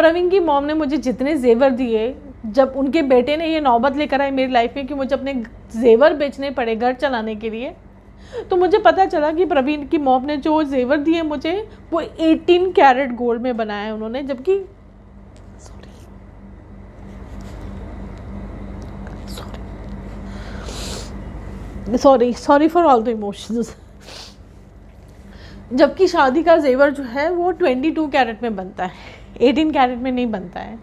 प्रवीण की मॉम ने मुझे जितने जेवर दिए, जब उनके बेटे ने ये नौबत लेकर आए मेरी लाइफ में कि मुझे अपने जेवर बेचने पड़े घर चलाने के लिए, तो मुझे पता चला कि प्रवीण की मॉम ने जो जेवर दिए मुझे वो 18 कैरेट गोल्ड में बनाया है उन्होंने, जबकि sorry for all the emotions, जबकि शादी का जेवर जो है वो 22 कैरेट में बनता है, 18 कैरेट में नहीं बनता है।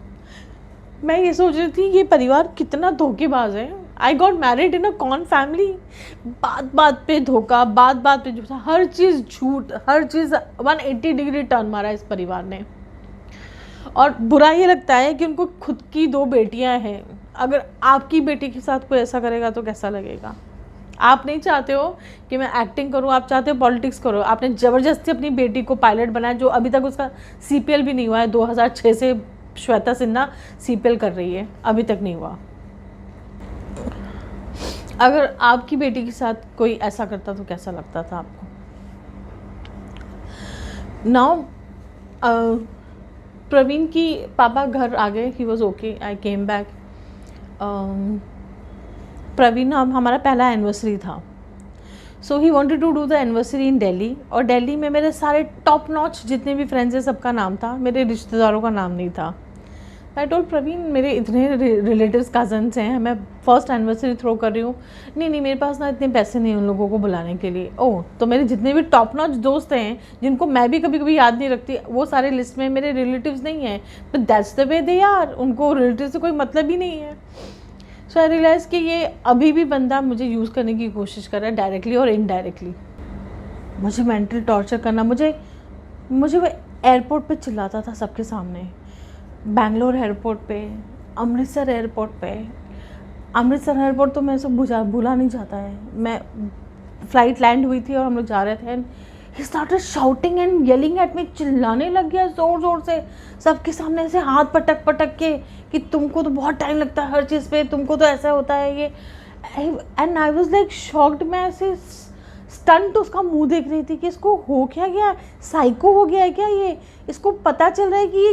मैं ये सोच रही थी ये परिवार कितना धोखेबाज है। I got married in a con family, बात बात पे धोखा, बात बात पे झूठा, हर चीज़ झूठ, हर चीज़ 180 डिग्री टर्न मारा इस परिवार ने। और बुरा ये लगता है कि उनको खुद की 2 बेटियां हैं, अगर आपकी बेटी के साथ कोई ऐसा करेगा तो कैसा लगेगा। आप नहीं चाहते हो कि मैं एक्टिंग करूं, आप चाहते हो पॉलिटिक्स करो। आपने ज़बरदस्ती अपनी बेटी को पायलट बनाया, जो अभी तक उसका CPL भी नहीं हुआ है। 2006 से श्वेता सिन्हा CPL कर रही है, अभी तक नहीं हुआ। अगर आपकी बेटी के साथ कोई ऐसा करता तो कैसा लगता था आपको। नाउ प्रवीण की पापा घर आ गए, he was okay, I came back. Praveen हमारा पहला एनिवर्सरी था, so he wanted to do the anniversary in Delhi. और दिल्ली में मेरे सारे टॉप नॉच जितने भी फ्रेंड्स हैं सबका नाम था, मेरे रिश्तेदारों का नाम नहीं था। आई टोल्ड प्रवीण मेरे इतने रिलेटिव्स कजन्स हैं, मैं फर्स्ट एनिवर्सरी थ्रो कर रही हूँ। नहीं मेरे पास ना इतने पैसे नहीं उन लोगों को बुलाने के लिए। ओह, तो मेरे जितने भी टॉप नॉच दोस्त हैं जिनको मैं भी कभी कभी याद नहीं रखती, वो सारे लिस्ट में मेरे रिलेटिव्स नहीं हैं। But that's the way they are, उनको रिलेटिव से कोई मतलब ही नहीं है। सो आई रियलाइज़ कि ये अभी भी बंदा मुझे यूज़ करने की कोशिश कर रहा है, डायरेक्टली और इनडायरेक्टली। मुझे मेंटल टॉर्चर करना, मुझे वो एयरपोर्ट पे चिल्लाता था सबके सामने, बैंगलोर एयरपोर्ट पे, अमृतसर एयरपोर्ट पे। अमृतसर एयरपोर्ट तो मैं सब भूला नहीं जाता है। मैं फ्लाइट लैंड हुई थी और हम लोग जा रहे थे, and he started shouting and yelling at me, चिल्लाने लग गया ज़ोर ज़ोर से सबके सामने, ऐसे हाथ पटक पटक के कि तुमको तो बहुत टाइम लगता है हर चीज़ पे, तुमको तो ऐसा होता है ये। And I was like shocked. मैं ऐसे स्टंट उसका मुंह देख रही थी कि इसको हो क्या गया, साइको हो गया है क्या ये। इसको पता चल रहा है कि ये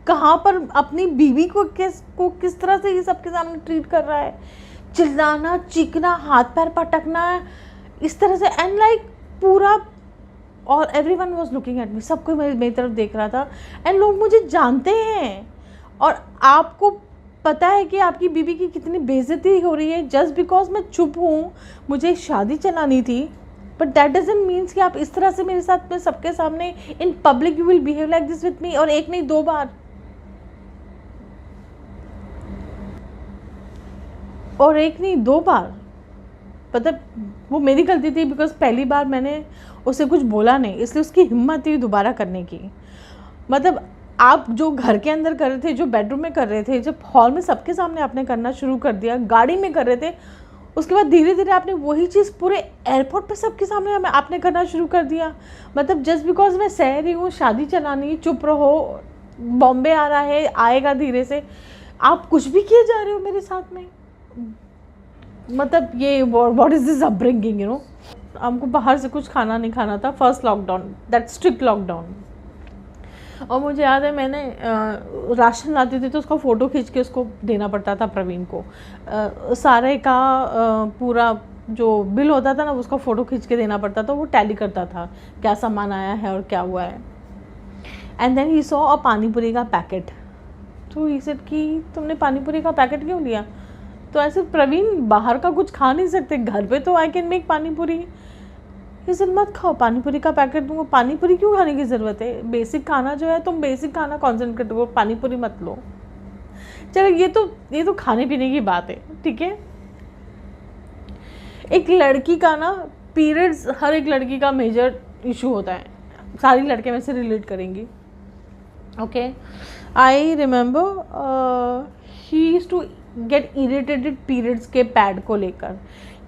कहाँ पर अपनी बीवी को किस तरह से ये सबके सामने ट्रीट कर रहा है। चिल्लाना, चीखना, हाथ पैर पटकना इस तरह से, एंड लाइक पूरा, और everyone was looking at me, सब कोई मेरी तरफ देख रहा था। एंड लोग मुझे जानते हैं, और आपको पता है कि आपकी बीवी की कितनी बेइज्जती हो रही है जस्ट बिकॉज मैं चुप हूँ, मुझे शादी चलानी थी। बट दैट डजंट मीन्स कि आप इस तरह से मेरे साथ में सबके सामने in public you will behave like this with me. और एक नहीं 2 बार, और एक नहीं 2 बार। मतलब वो मेरी गलती थी, बिकॉज पहली बार मैंने उसे कुछ बोला नहीं, इसलिए उसकी हिम्मत थी दोबारा करने की। मतलब आप जो घर के अंदर कर रहे थे, जो बेडरूम में कर रहे थे, जब हॉल में सबके सामने आपने करना शुरू कर दिया, गाड़ी में कर रहे थे, उसके बाद धीरे धीरे आपने वही चीज़ पूरे एयरपोर्ट पे सबके सामने आपने करना शुरू कर दिया। मतलब जस्ट बिकॉज मैं सह रही हूँ शादी चलानी, चुप रहो, बॉम्बे आ रहा है, आएगा धीरे से, आप कुछ भी किए जा रहे हो मेरे साथ में। मतलब ये what is this upbringing, you know. हमको बाहर से कुछ खाना नहीं खाना था, first lockdown, that strict lockdown. और मुझे याद है मैंने राशन लाती थी तो उसका फ़ोटो खींच के उसको देना पड़ता था प्रवीण को। सारे का पूरा जो बिल होता था ना, उसका फ़ोटो खींच के देना पड़ता था, वो टैली करता था क्या सामान आया है और क्या हुआ है। And then he saw a panipuri का पैकेट, तो ही सेड कि तुमने पानीपुरी का पैकेट क्यों लिया। तो ऐसे प्रवीण बाहर का कुछ खा नहीं सकते, घर पे तो आई कैन मेक पानीपुरी। इसे मत खाओ पानीपुरी का पैकेट, तुमको पानीपुरी क्यों खाने की ज़रूरत है, बेसिक खाना जो है तुम बेसिक खाना कॉन्सेंट्रेट करो, पानीपुरी मत लो। चलो ये तो खाने पीने की बात है, ठीक है। एक लड़की का ना पीरियड्स हर एक लड़की का मेजर इशू होता है, सारी लड़कियां में से रिलेट करेंगी। Okay, I remember he used to get irritated periods के पैड को लेकर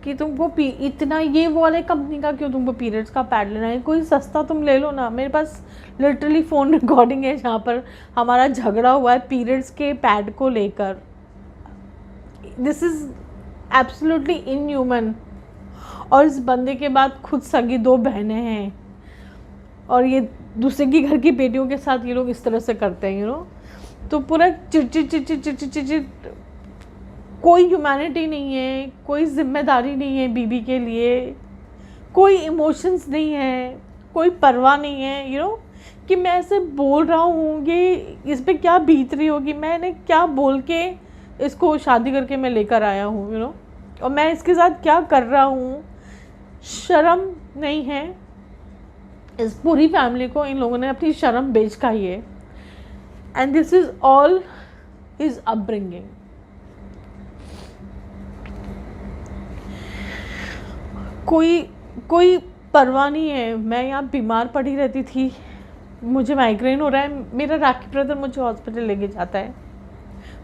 कि तुमको इतना ये वाले कंपनी का क्यों तुमको पीरियड्स का पैड लेना है, कोई सस्ता तुम ले लो ना। मेरे पास लिटरली फ़ोन रिकॉर्डिंग है जहाँ पर हमारा झगड़ा हुआ है पीरियड्स के पैड को लेकर। This is absolutely inhuman. और इस बंदे के बाद खुद सगी 2 बहनें हैं और ये दूसरे की घर की बेटियों के साथ ये लोग इस तरह से करते हैं, यू नो। तो पूरा चिट, कोई ह्यूमैनिटी नहीं है, कोई जिम्मेदारी नहीं है बीबी के लिए, कोई इमोशंस नहीं है, कोई परवाह नहीं है, यू नो, कि मैं ऐसे बोल रहा हूँ कि इस पे क्या बीत रही होगी, मैंने क्या बोल के इसको शादी करके मैं लेकर आया हूँ, यू नो, और मैं इसके साथ क्या कर रहा हूँ। शर्म नहीं है। इस पूरी फैमिली को इन लोगों ने अपनी शर्म बेच खाई है। And this is all his upbringing. कोई परवाह नहीं है। मैं यहाँ बीमार पड़ी रहती थी, मुझे माइग्रेन हो रहा है, मेरा राखी ब्रदर मुझे हॉस्पिटल लेके जाता है।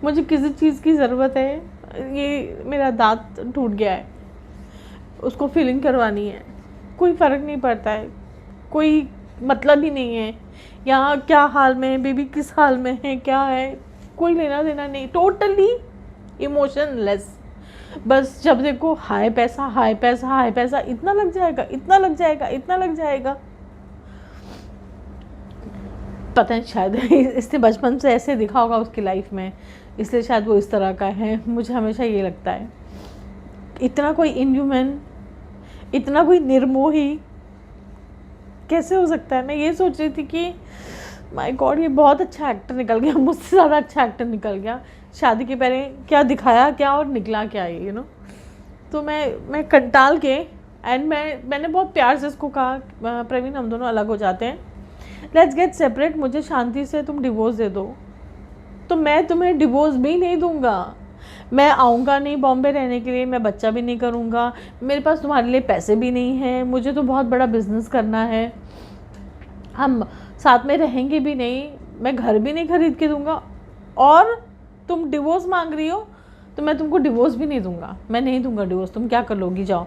मुझे किसी चीज़ की ज़रूरत है, ये मेरा दांत टूट गया है, उसको फिलिंग करवानी है, कोई फ़र्क नहीं पड़ता है, कोई मतलब ही नहीं है यहाँ क्या हाल में है, बेबी किस हाल में है, क्या है, कोई लेना देना नहीं, टोटली इमोशनलेस। बस जब देखो हाय पैसा हाय पैसा हाय पैसा, इतना लग जाएगा, इतना लग जाएगा, इतना लग जाएगा। पता नहीं, शायद इसने बचपन से ऐसे दिखा होगा उसकी लाइफ में, इसलिए शायद वो इस तरह का है। मुझे हमेशा ये लगता है, इतना कोई इनह्यूमन, इतना कोई निर्मोही कैसे हो सकता है। मैं ये सोच रही थी कि माय गॉड, ये बहुत अच्छा एक्टर निकल गया, मुझसे ज़्यादा अच्छा एक्टर निकल गया। शादी के पहले क्या दिखाया क्या और निकला क्या, ये यू नो। तो मैं कंटाल के एंड मैंने बहुत प्यार से इसको कहा, प्रवीण हम दोनों अलग हो जाते हैं, लेट्स गेट सेपरेट, मुझे शांति से तुम डिवोर्स दे दो। तो मैं तुम्हें डिवोर्स भी नहीं दूंगा, मैं आऊँगा नहीं बॉम्बे रहने के लिए, मैं बच्चा भी नहीं करूँगा, मेरे पास तुम्हारे लिए पैसे भी नहीं हैं, मुझे तो बहुत बड़ा बिजनेस करना है, हम साथ में रहेंगे भी नहीं, मैं घर भी नहीं खरीद के दूंगा, और तुम डिवोर्स मांग रही हो तो मैं तुमको डिवोर्स भी नहीं दूंगा, मैं नहीं दूंगा डिवोर्स, तुम क्या कर लोगी, जाओ।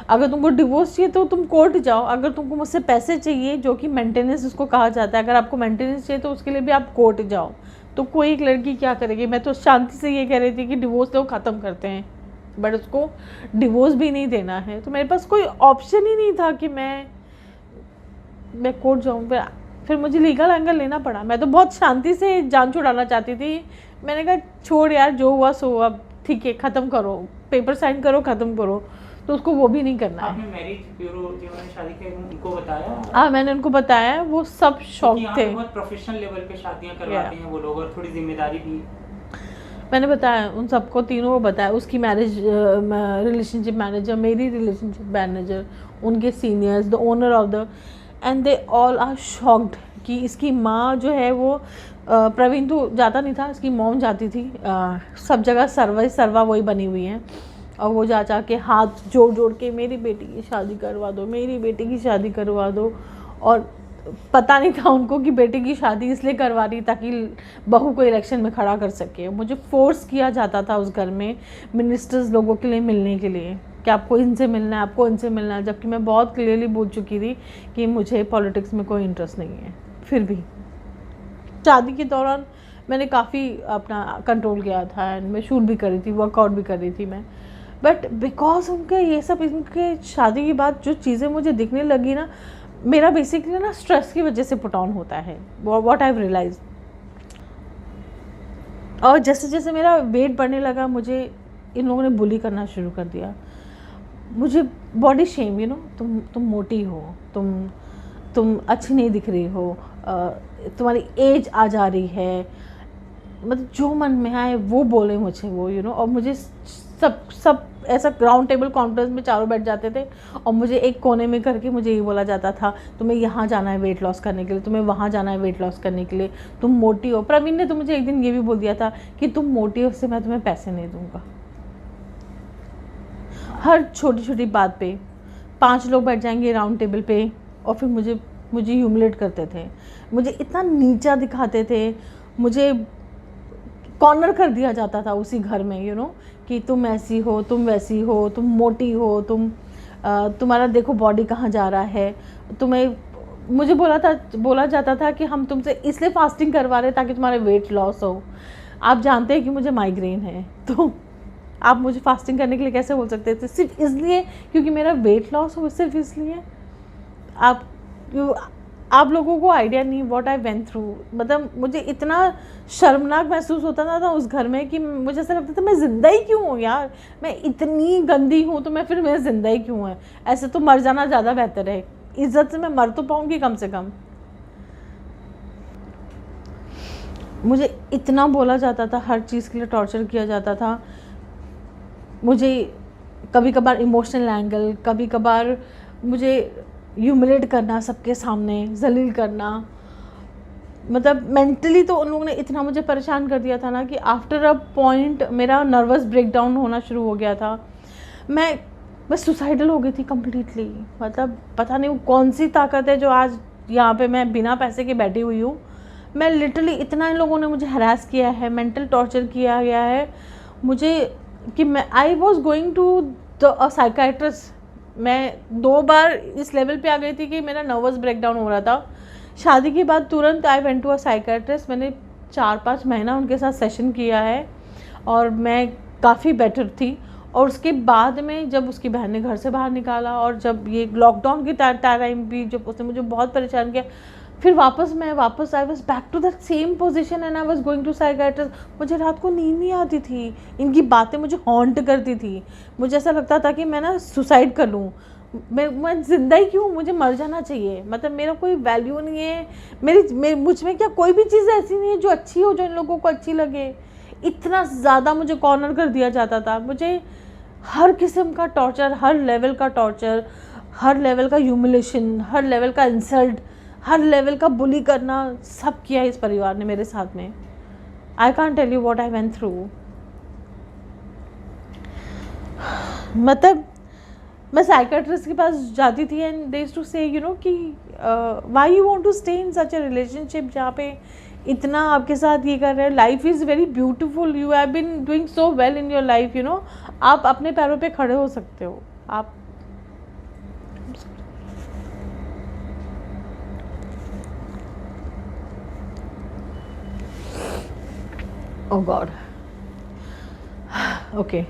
अगर तुमको डिवोर्स चाहिए तो तुम कोर्ट जाओ, अगर तुमको मुझसे पैसे चाहिए जो कि मेंटेनेंस उसको कहा जाता है, अगर आपको मेंटेनेंस चाहिए तो उसके लिए भी आप कोर्ट जाओ। तो कोई एक लड़की क्या करेगी। मैं तो शांति से ये कह रही थी कि डिवोर्स तो ख़त्म करते हैं, बट उसको डिवोर्स भी नहीं देना है, तो मेरे पास कोई ऑप्शन ही नहीं था कि मैं कोर्ट जाऊँ। फिर मुझे लीगल एंगल लेना पड़ा। मैं तो बहुत शांति से जान छुड़ाना चाहती थी, मैंने कहा छोड़ यार, जो हुआ सो, अब ठीक है ख़त्म करो, पेपर साइन करो, ख़त्म करो। तो उसको वो भी नहीं करना है। आपने मैरिज ब्यूरो जिन्होंने शादी की उनको बताया? हाँ, मैंने उनको बताया, वो सब शौक थे। बहुत प्रोफेशनल लेवल पे शादियां करवाते हैं वो लोग, और थोड़ी जिम्मेदारी भी। मैंने बताया उन सबको, तीनों को बताया, उसकी मैरिज रिलेशनशिप मैनेजर, मेरी रिलेशनशिप मैनेजर, उनके seniors, the owner of the, and they all are shocked कि इसकी माँ जो है वो प्रवीण तो जाता नहीं था, इसकी मॉम जाती थी, सब जगह सर्वा वही बनी हुई हैं, और वो जा के हाथ जोड़ जोड़ के मेरी बेटी की शादी करवा दो, मेरी बेटी की शादी करवा दो। और पता नहीं था उनको कि बेटी की शादी इसलिए करवा रही ताकि बहू को इलेक्शन में खड़ा कर सके। मुझे फोर्स किया जाता था उस घर में मिनिस्टर्स लोगों के लिए मिलने के लिए, कि आपको इनसे मिलना है, आपको इनसे मिलना है, जबकि मैं बहुत क्लियरली बोल चुकी थी कि मुझे पॉलिटिक्स में कोई इंटरेस्ट नहीं है। फिर भी शादी के दौरान मैंने काफ़ी अपना कंट्रोल किया था, एंड मैं शूट भी कर रही थी, वर्कआउट भी कर रही थी मैं, बट बिकॉज उनके ये सब, इनके शादी के बाद जो चीज़ें मुझे दिखने लगी ना, मेरा बेसिकली ना स्ट्रेस की वजह से पुट ऑन होता है, व्हाट आई रियलाइज। और जैसे जैसे मेरा वेट बढ़ने लगा, मुझे इन लोगों ने बुली करना शुरू कर दिया, मुझे बॉडी शेम, यू नो, तुम मोटी हो, तुम अच्छी नहीं दिख रही हो, तुम्हारी एज आ जा रही है, मतलब जो मन में आए वो बोले मुझे वो, यू नो। और मुझे सब ऐसा राउंड टेबल कॉन्फ्रेंस में चारों बैठ जाते थे, और मुझे एक कोने में करके मुझे ये बोला जाता था, तुम्हें यहाँ जाना है वेट लॉस करने के लिए, तुम्हें वहाँ जाना है वेट लॉस करने के लिए, तुम मोटी हो। प्रवीण ने तो मुझे एक दिन ये भी बोल दिया था कि तुम मोटी हो, उससे मैं तुम्हें पैसे नहीं दूंगा। हर छोटी छोटी बात पे 5 लोग बैठ जाएंगे राउंड टेबल पे, और फिर मुझे ह्यूमिलेट करते थे, मुझे इतना नीचा दिखाते थे, मुझे कॉर्नर कर दिया जाता था उसी घर में, यू नो, कि तुम ऐसी हो, तुम वैसी हो, तुम मोटी हो, तुम्हारा देखो बॉडी कहाँ जा रहा है, तुम्हें, मुझे बोला जाता था कि हम तुमसे इसलिए फास्टिंग करवा रहे ताकि तुम्हारे वेट लॉस हो। आप जानते हैं कि मुझे माइग्रेन है, तो आप मुझे फास्टिंग करने के लिए कैसे बोल सकते थे? सिर्फ इसलिए क्योंकि मेरा वेट लॉस हो, सिर्फ इसलिए? आप आप लोगों को आइडिया नहीं व्हाट आई वेंट थ्रू। मतलब मुझे इतना शर्मनाक महसूस होता था उस घर में कि मुझे ऐसा लगता था मैं ज़िंदा ही क्यों हूँ यार, मैं इतनी गंदी हूँ तो मैं फिर मैं ज़िंदा ही क्यों है, ऐसे तो मर जाना ज़्यादा बेहतर है, इज्जत से मैं मर तो पाऊँगी कम से कम। मुझे इतना बोला जाता था, हर चीज़ के लिए टॉर्चर किया जाता था। मुझे कभी कभार इमोशनल एंगल, कभी कभार मुझे ह्यूमिलेट करना, सबके सामने जलील करना। मतलब मेंटली तो उन लोगों ने इतना मुझे परेशान कर दिया था ना कि आफ्टर अ पॉइंट मेरा नर्वस ब्रेकडाउन होना शुरू हो गया था। मैं सुसाइडल हो गई थी कम्प्लीटली। मतलब पता नहीं वो कौन सी ताकत है जो आज यहाँ पे मैं बिना पैसे के बैठी हुई हूँ। मैं लिटरली इतना इन लोगों ने मुझे हरास किया है, मेंटल टॉर्चर किया गया है मुझे कि मैं I was going to the psychiatrist. मैं 2 बार इस लेवल पे आ गई थी कि मेरा नर्वस ब्रेकडाउन हो रहा था। शादी के बाद तुरंत I went to a psychiatrist. मैंने 4-5 महीना उनके साथ सेशन किया है और मैं काफ़ी बेटर थी। और उसके बाद में जब उसकी बहन ने घर से बाहर निकाला और जब ये लॉकडाउन के टाइम भी जब उसने मुझे बहुत परेशान किया, फिर वापस I was back to that same position and I was going to psychiatrist. मुझे रात को नींद नहीं आती थी, इनकी बातें मुझे हॉन्ट करती थी। मुझे ऐसा लगता था कि मैं ना सुसाइड कर लूँ, मैं ज़िंदा ही क्यों, मुझे मर जाना चाहिए। मतलब मेरा कोई वैल्यू नहीं है, मुझ में क्या कोई भी चीज़ ऐसी नहीं है जो अच्छी हो, जो इन लोगों को अच्छी लगे। इतना ज़्यादा मुझे कॉर्नर कर दिया जाता था। मुझे हर किस्म का टॉर्चर, हर लेवल का टॉर्चर, हर लेवल का ह्यूमिलेशन, हर लेवल का इंसल्ट, हर लेवल का बुली करना, सब किया इस परिवार ने मेरे साथ में। I can't tell you what I went through. मतलब मैं साइकाट्रिस्ट के पास जाती थी and they used to say you know कि why you want to stay in such a relationship जहाँ पे इतना आपके साथ ये कर रहे हैं। Life is very beautiful, you have been doing so well in your life, you know. आप अपने पैरों पे खड़े हो सकते हो। आप ओह गॉड, ओके।